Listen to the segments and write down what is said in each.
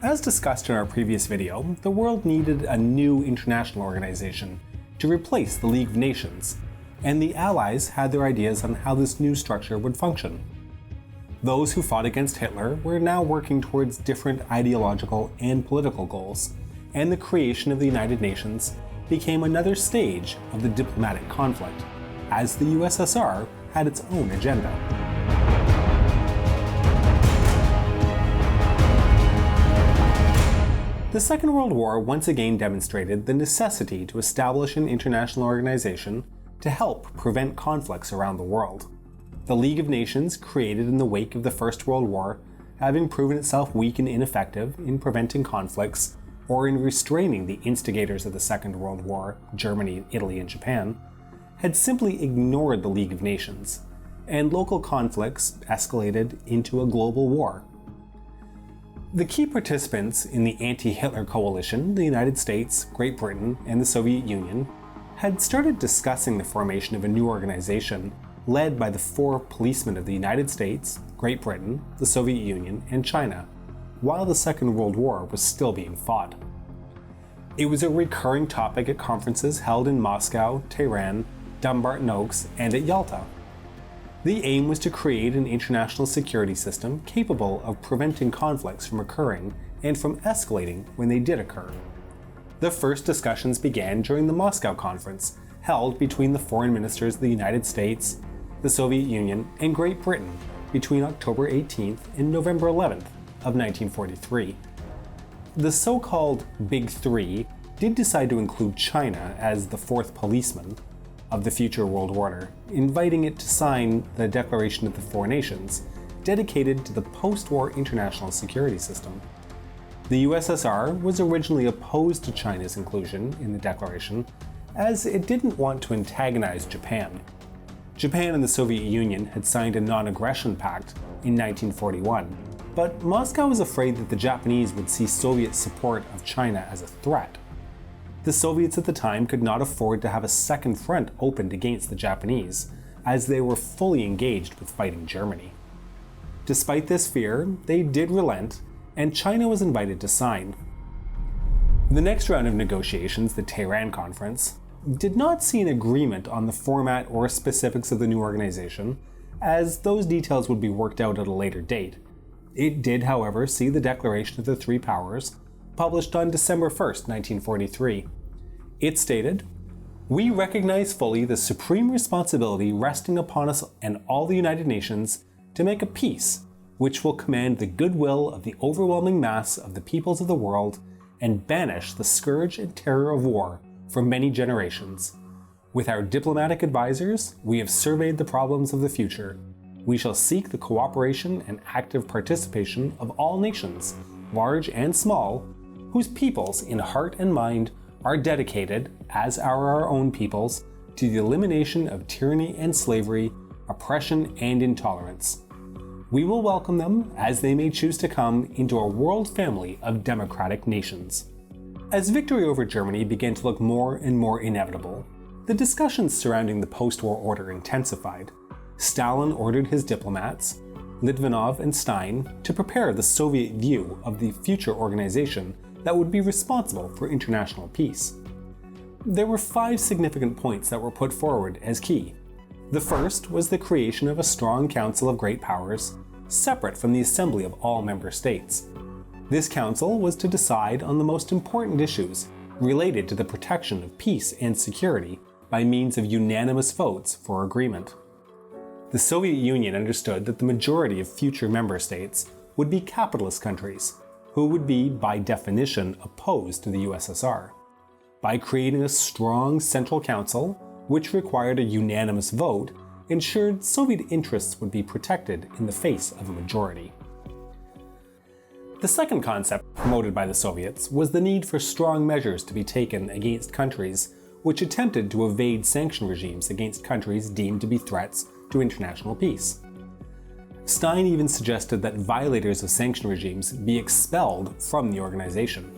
As discussed in our previous video, the world needed a new international organization to replace the League of Nations, and the Allies had their ideas on how this new structure would function. Those who fought against Hitler were now working towards different ideological and political goals, and the creation of the United Nations became another stage of the diplomatic conflict, as the USSR had its own agenda. The Second World War once again demonstrated the necessity to establish an international organization to help prevent conflicts around the world. The League of Nations, created in the wake of the First World War, having proven itself weak and ineffective in preventing conflicts or in restraining the instigators of the Second World War, Germany, Italy, and Japan, had simply ignored the League of Nations, and local conflicts escalated into a global war. The key participants in the anti-Hitler coalition, the United States, Great Britain, and the Soviet Union, had started discussing the formation of a new organization led by the four policemen of the United States, Great Britain, the Soviet Union, and China, while the Second World War was still being fought. It was a recurring topic at conferences held in Moscow, Tehran, Dumbarton Oaks, and at Yalta. The aim was to create an international security system capable of preventing conflicts from occurring and from escalating when they did occur. The first discussions began during the Moscow Conference, held between the foreign ministers of the United States, the Soviet Union, and Great Britain between October 18th and November 11th of 1943. The so-called Big Three did decide to include China as the fourth policeman of the future world order, inviting it to sign the Declaration of the Four Nations, dedicated to the post-war international security system. The USSR was originally opposed to China's inclusion in the declaration, as it didn't want to antagonize Japan. Japan and the Soviet Union had signed a non-aggression pact in 1941, but Moscow was afraid that the Japanese would see Soviet support of China as a threat. The Soviets at the time could not afford to have a second front opened against the Japanese, as they were fully engaged with fighting Germany. Despite this fear, they did relent, and China was invited to sign. The next round of negotiations, the Tehran Conference, did not see an agreement on the format or specifics of the new organization, as those details would be worked out at a later date. It did, however, see the Declaration of the Three Powers, published on December 1st, 1943. It stated, "We recognize fully the supreme responsibility resting upon us and all the United Nations to make a peace which will command the goodwill of the overwhelming mass of the peoples of the world and banish the scourge and terror of war for many generations. With our diplomatic advisors, we have surveyed the problems of the future. We shall seek the cooperation and active participation of all nations, large and small, whose peoples in heart and mind are dedicated, as are our own peoples, to the elimination of tyranny and slavery, oppression and intolerance. We will welcome them, as they may choose to come, into a world family of democratic nations." As victory over Germany began to look more and more inevitable, the discussions surrounding the post-war order intensified. Stalin ordered his diplomats, Litvinov and Stein, to prepare the Soviet view of the future organization that would be responsible for international peace. There were 5 significant points that were put forward as key. The first was the creation of a strong Council of Great Powers, separate from the Assembly of all member states. This council was to decide on the most important issues related to the protection of peace and security by means of unanimous votes for agreement. The Soviet Union understood that the majority of future member states would be capitalist countries, who would be, by definition, opposed to the USSR. By creating a strong central council, which required a unanimous vote, ensured Soviet interests would be protected in the face of a majority. The second concept promoted by the Soviets was the need for strong measures to be taken against countries which attempted to evade sanction regimes against countries deemed to be threats to international peace. Stein even suggested that violators of sanction regimes be expelled from the organization.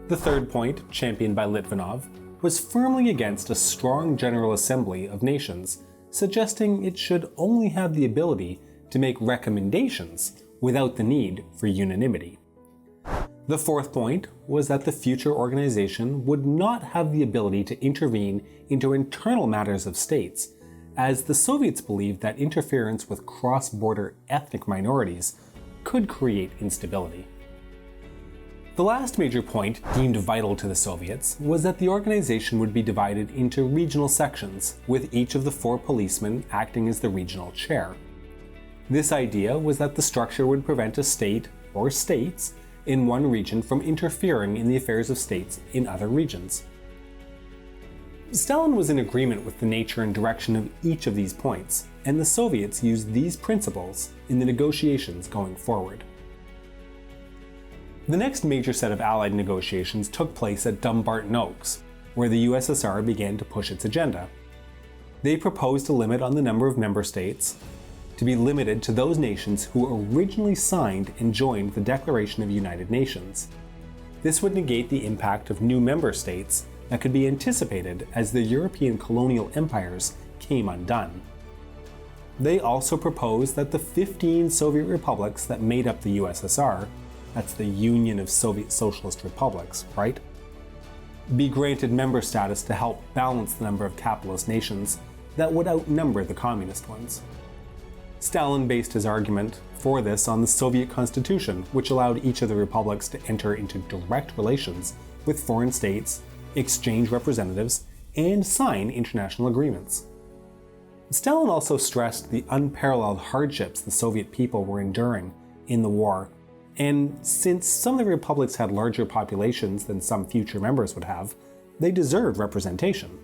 The third point, championed by Litvinov, was firmly against a strong General Assembly of Nations, suggesting it should only have the ability to make recommendations without the need for unanimity. The fourth point was that the future organization would not have the ability to intervene into internal matters of states, as the Soviets believed that interference with cross-border ethnic minorities could create instability. The last major point deemed vital to the Soviets was that the organization would be divided into regional sections, with each of the 4 policemen acting as the regional chair. This idea was that the structure would prevent a state or states in one region from interfering in the affairs of states in other regions. Stalin was in agreement with the nature and direction of each of these points, and the Soviets used these principles in the negotiations going forward. The next major set of Allied negotiations took place at Dumbarton Oaks, where the USSR began to push its agenda. They proposed a limit on the number of member states to be limited to those nations who originally signed and joined the Declaration of United Nations. This would negate the impact of new member states that could be anticipated as the European colonial empires came undone. They also proposed that the 15 Soviet republics that made up the USSR, that's the Union of Soviet Socialist Republics, right, be granted member status to help balance the number of capitalist nations that would outnumber the communist ones. Stalin based his argument for this on the Soviet Constitution, which allowed each of the republics to enter into direct relations with foreign states, exchange representatives, and sign international agreements. Stalin also stressed the unparalleled hardships the Soviet people were enduring in the war, and since some of the republics had larger populations than some future members would have, they deserved representation.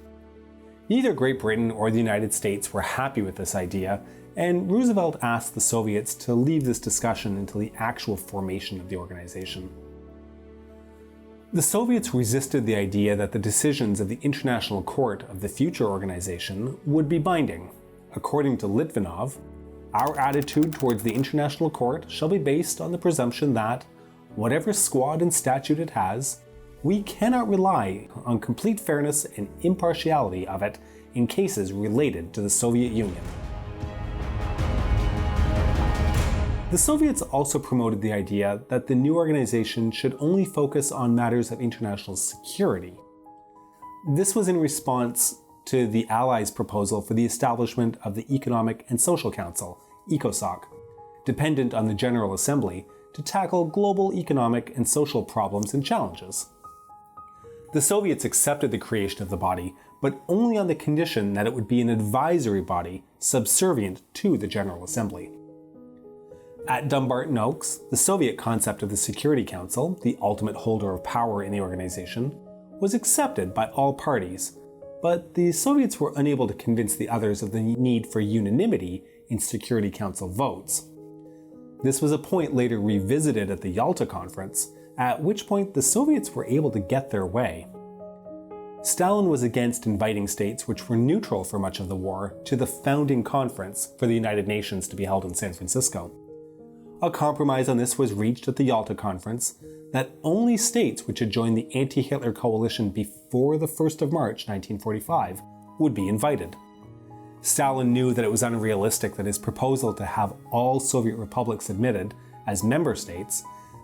Neither Great Britain or the United States were happy with this idea, and Roosevelt asked the Soviets to leave this discussion until the actual formation of the organization. The Soviets resisted the idea that the decisions of the International Court of the future organization would be binding. According to Litvinov, our attitude towards the International Court shall be based on the presumption that, whatever squad and statute it has, we cannot rely on complete fairness and impartiality of it in cases related to the Soviet Union. The Soviets also promoted the idea that the new organization should only focus on matters of international security. This was in response to the Allies' proposal for the establishment of the Economic and Social Council, ECOSOC, dependent on the General Assembly to tackle global economic and social problems and challenges. The Soviets accepted the creation of the body, but only on the condition that it would be an advisory body subservient to the General Assembly. At Dumbarton Oaks, the Soviet concept of the Security Council, the ultimate holder of power in the organization, was accepted by all parties, but the Soviets were unable to convince the others of the need for unanimity in Security Council votes. This was a point later revisited at the Yalta Conference, at which point the Soviets were able to get their way. Stalin was against inviting states which were neutral for much of the war to the founding conference for the United Nations to be held in San Francisco. A compromise on this was reached at the Yalta Conference that only states which had joined the anti-Hitler coalition before the 1st of March 1945 would be invited. Stalin knew that it was unrealistic that his proposal to have all Soviet republics admitted as member states,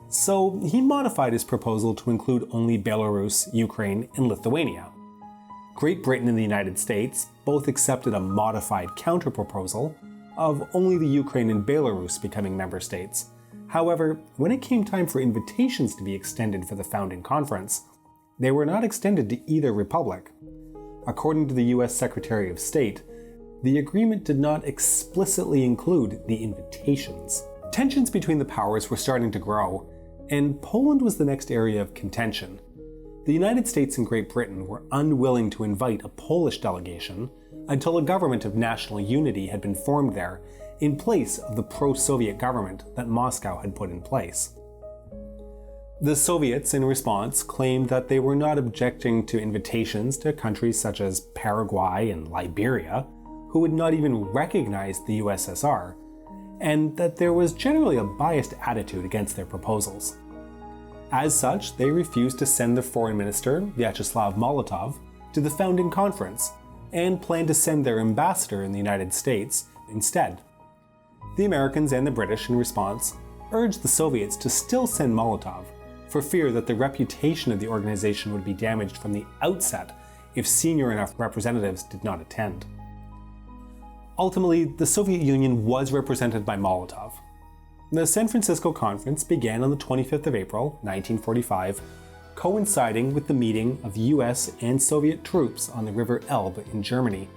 so he modified his proposal to include only Belarus, Ukraine, and Lithuania. Great Britain and the United States both accepted a modified counter-proposal of only the Ukraine and Belarus becoming member states. However, when it came time for invitations to be extended for the founding conference, they were not extended to either republic. According to the US Secretary of State, the agreement did not explicitly include the invitations. Tensions between the powers were starting to grow, and Poland was the next area of contention. The United States and Great Britain were unwilling to invite a Polish delegation until a government of national unity had been formed there in place of the pro-Soviet government that Moscow had put in place. The Soviets, in response, claimed that they were not objecting to invitations to countries such as Paraguay and Liberia, who would not even recognize the USSR, and that there was generally a biased attitude against their proposals. As such, they refused to send their foreign minister, Vyacheslav Molotov, to the founding conference, and planned to send their ambassador in the United States instead. The Americans and the British, in response, urged the Soviets to still send Molotov, for fear that the reputation of the organization would be damaged from the outset if senior enough representatives did not attend. Ultimately, the Soviet Union was represented by Molotov. The San Francisco Conference began on the 25th of April, 1945, coinciding with the meeting of US and Soviet troops on the River Elbe in Germany.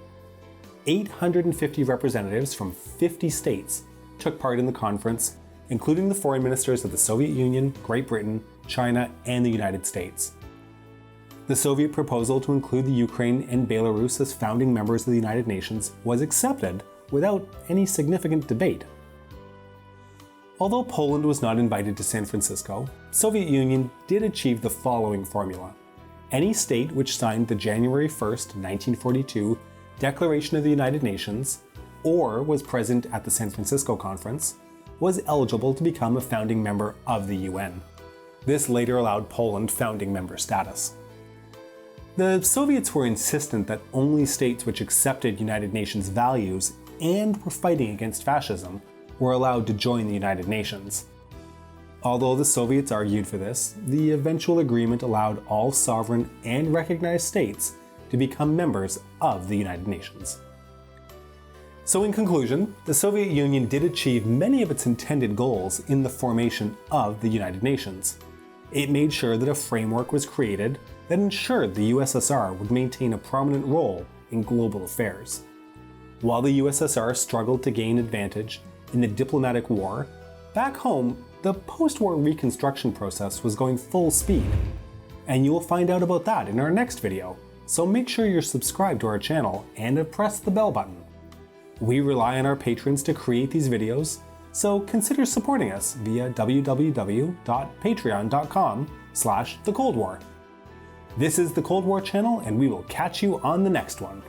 850 representatives from 50 states took part in the conference, including the foreign ministers of the Soviet Union, Great Britain, China, and the United States. The Soviet proposal to include the Ukraine and Belarus as founding members of the United Nations was accepted without any significant debate. Although Poland was not invited to San Francisco, Soviet Union did achieve the following formula. Any state which signed the January 1, 1942 Declaration of the United Nations, or was present at the San Francisco Conference, was eligible to become a founding member of the UN. This later allowed Poland founding member status. The Soviets were insistent that only states which accepted United Nations values and were fighting against fascism were allowed to join the United Nations. Although the Soviets argued for this, the eventual agreement allowed all sovereign and recognized states to become members of the United Nations. So in conclusion, the Soviet Union did achieve many of its intended goals in the formation of the United Nations. It made sure that a framework was created that ensured the USSR would maintain a prominent role in global affairs. While the USSR struggled to gain advantage in the diplomatic war, back home, the post-war reconstruction process was going full speed. And you will find out about that in our next video, so make sure you're subscribed to our channel and have pressed the bell button. We rely on our patrons to create these videos, so consider supporting us via www.patreon.com/thecoldwar. This is the Cold War channel, and we will catch you on the next one.